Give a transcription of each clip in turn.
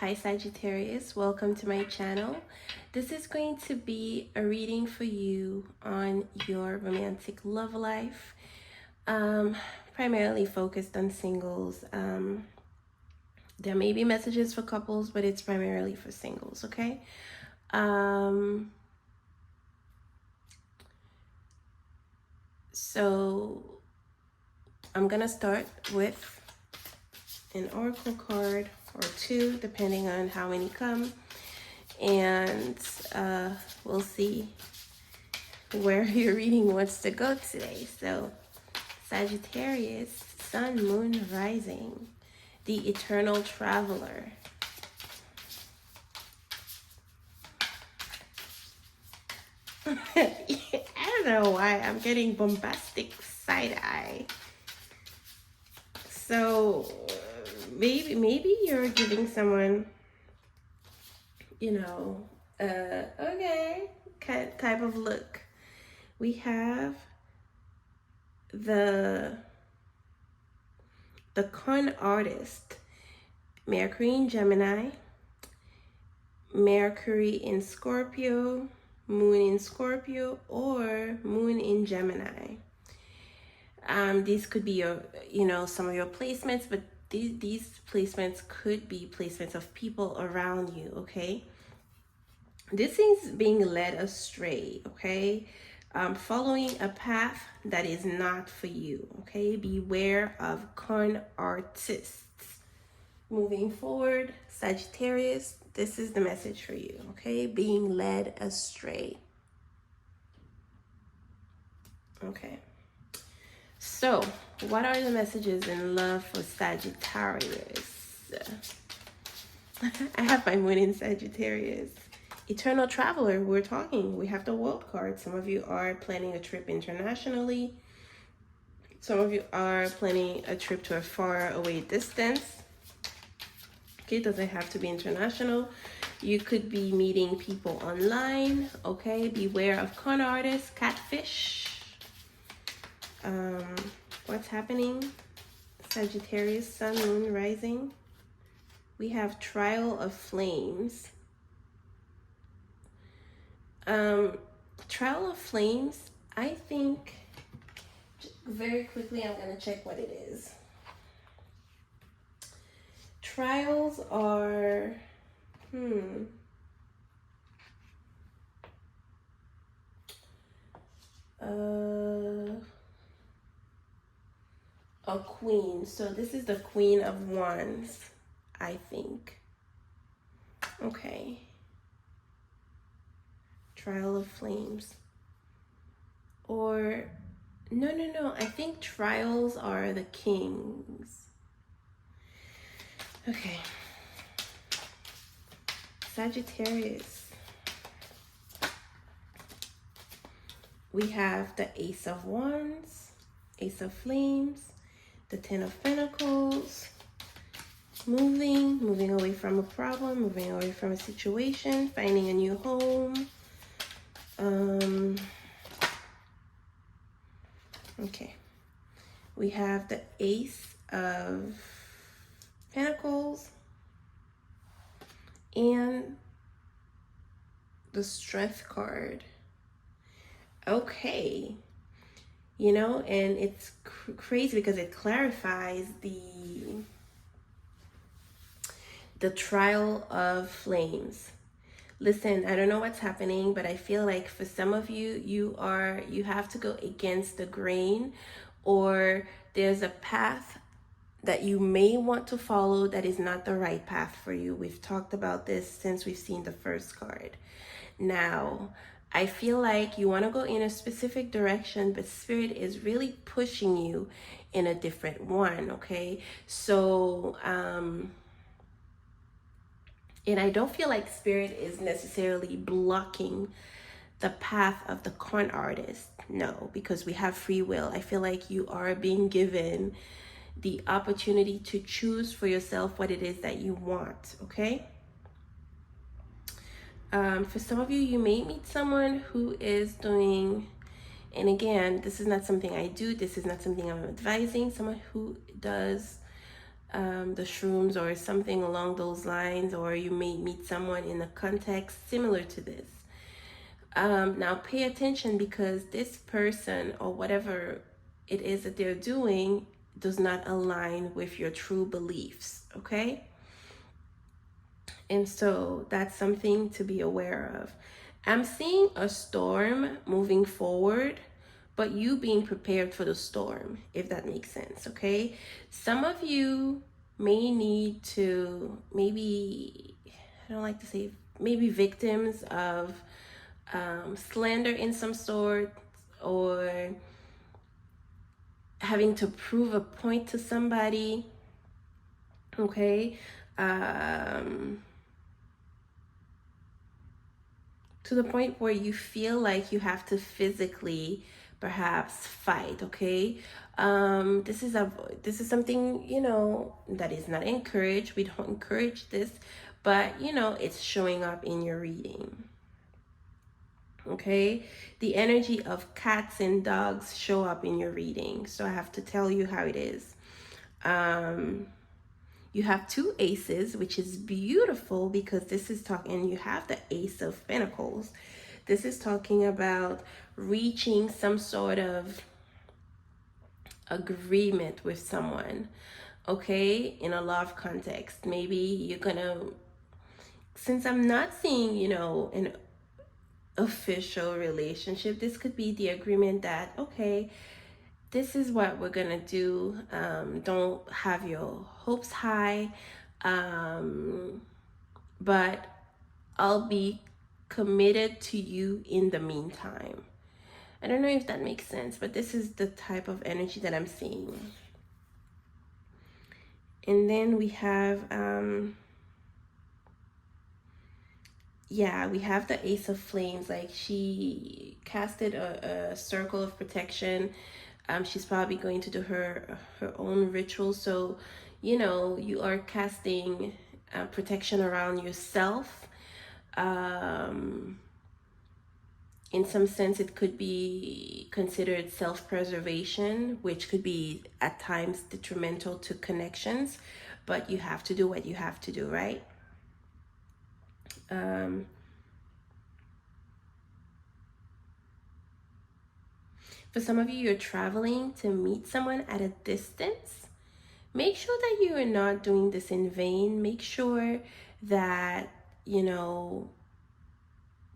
Hi Sagittarius, welcome to my channel. This is going to be a reading for you on your romantic love life, primarily focused on singles. There may be messages for couples, but it's primarily for singles, okay? So I'm gonna start with an oracle card or two, depending on how many come, and we'll see where your reading wants to go today. So Sagittarius, Sun, Moon, Rising, the Eternal Traveler. I don't know why I'm getting bombastic side eye. So maybe you're giving someone, okay, type of look. We have the con artist, Mercury in Gemini, Mercury in Scorpio, Moon in Scorpio, or Moon in Gemini. These could be your, some of your placements, but these placements could be placements of people around you, okay? This is being led astray, okay? Following a path that is not for you, okay? Beware of con artists. Moving forward, Sagittarius, this is the message for you, okay? Being led astray. Okay. So, what are the messages in love for Sagittarius? I have my moon in Sagittarius. Eternal Traveler, we have the World card. Some of you are planning a trip internationally. Some of you are planning a trip to a far away distance. Okay, it doesn't have to be international. You could be meeting people online, okay? Beware of con artists, catfish. What's happening? Sagittarius, Sun, Moon, Rising. We have Trial of Flames. Trial of Flames, I think, very quickly, I'm going to check what it is. Trials are, a queen. So this is the Queen of Wands, I think. Okay. Trial of Flames. Or, no. I think trials are the kings. Okay. Sagittarius. We have the Ace of Wands, Ace of Flames, the Ten of Pentacles, moving away from a problem, moving away from a situation, finding a new home. Okay. We have the Ace of Pentacles and the Strength card. Okay. And it's crazy because it clarifies the Trial of Flames. Listen, I don't know what's happening, but I feel like for some of you, you have to go against the grain, or there's a path that you may want to follow that is not the right path for you. We've talked about this since we've seen the first card. Now, I feel like you want to go in a specific direction, but Spirit is really pushing you in a different one, okay? So, and I don't feel like Spirit is necessarily blocking the path of the con artist. No, because we have free will. I feel like you are being given the opportunity to choose for yourself what it is that you want, okay? For some of you, you may meet someone who is doing, and again, this is not something I do, this is not something I'm advising, someone who does the shrooms or something along those lines, or you may meet someone in a context similar to this. Now pay attention, because this person or whatever it is that they're doing does not align with your true beliefs, okay? And so that's something to be aware of. I'm seeing a storm moving forward, but you being prepared for the storm, if that makes sense, okay? Some of you may need to, maybe, I don't like to say, maybe victims of slander in some sort, or having to prove a point to somebody, okay? To the point where you feel like you have to physically perhaps fight, okay? This is something, you know, that is not encouraged. We don't encourage this, but you know, it's showing up in your reading. Okay, the energy of cats and dogs show up in your reading, so I have to tell you how it is. You have two aces, which is beautiful, because this is talking, you have the Ace of Pentacles. This is talking about reaching some sort of agreement with someone, okay, in a love context. Maybe you're gonna, since I'm not seeing, you know, an official relationship, this could be the agreement that, okay, this is what we're gonna do. Don't have your hopes high, but I'll be committed to you in the meantime. I don't know if that makes sense, but this is the type of energy that I'm seeing. And then we have we have the Ace of Flames. Like, she casted a circle of protection. She's probably going to do her own ritual. So, you know, you are casting protection around yourself. In some sense, it could be considered self-preservation, which could be at times detrimental to connections, but you have to do what you have to do, right? For some of you, you're traveling to meet someone at a distance. Make sure that you are not doing this in vain. Make sure that, you know,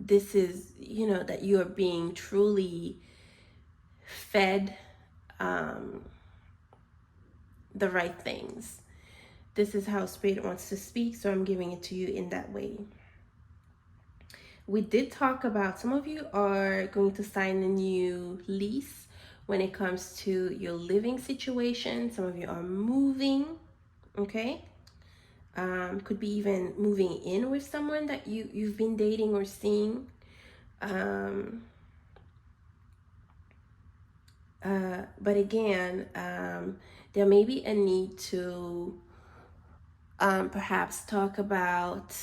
this is, you know, that you are being truly fed the right things. This is how Spirit wants to speak, so I'm giving it to you in that way. We did talk about, some of you are going to sign a new lease when it comes to your living situation. Some of you are moving, okay? Could be even moving in with someone that you've been dating or seeing. But again, there may be a need to perhaps talk about,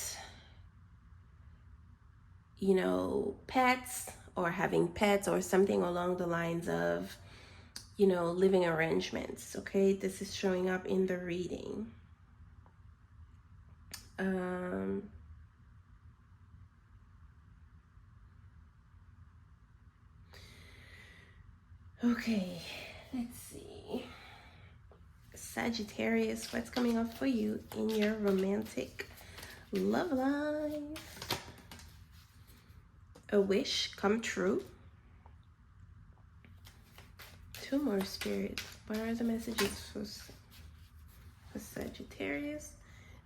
you know, pets, or having pets, or something along the lines of, you know, living arrangements, okay? This is showing up in the reading. Okay, let's see. Sagittarius, what's coming up for you in your romantic love life? A wish come true. Two more, Spirit. What are the messages for Sagittarius?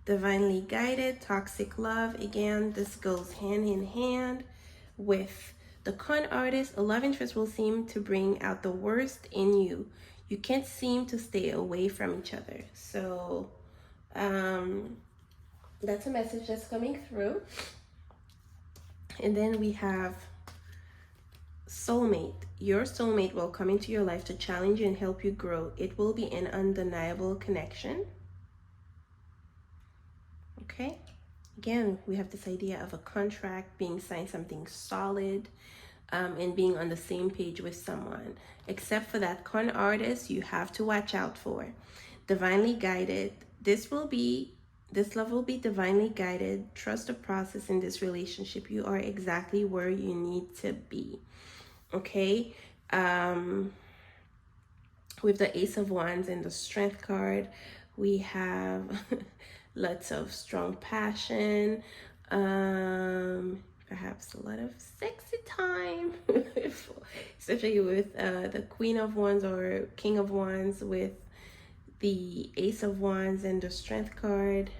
Divinely guided, toxic love. Again, this goes hand in hand with the con artist. A love interest will seem to bring out the worst in you. You can't seem to stay away from each other. So that's a message that's coming through. And then we have soulmate. Your soulmate will come into your life to challenge you and help you grow. It will be an undeniable connection. Okay, again, we have this idea of a contract, being signed, something solid, and being on the same page with someone. Except for that con artist, you have to watch out for. Divinely guided, this love will be divinely guided. Trust the process in this relationship. You are exactly where you need to be. Okay. With the Ace of Wands and the Strength card, we have lots of strong passion, perhaps a lot of sexy time, especially with the Queen of Wands or King of Wands with the Ace of Wands and the Strength card.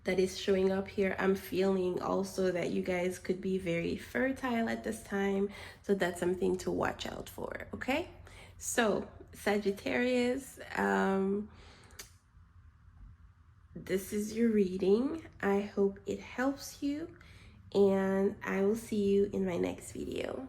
That is showing up here. I'm feeling also that you guys could be very fertile at this time, so that's something to watch out for. Okay, so Sagittarius, this is your reading. I hope it helps you, and I will see you in my next video.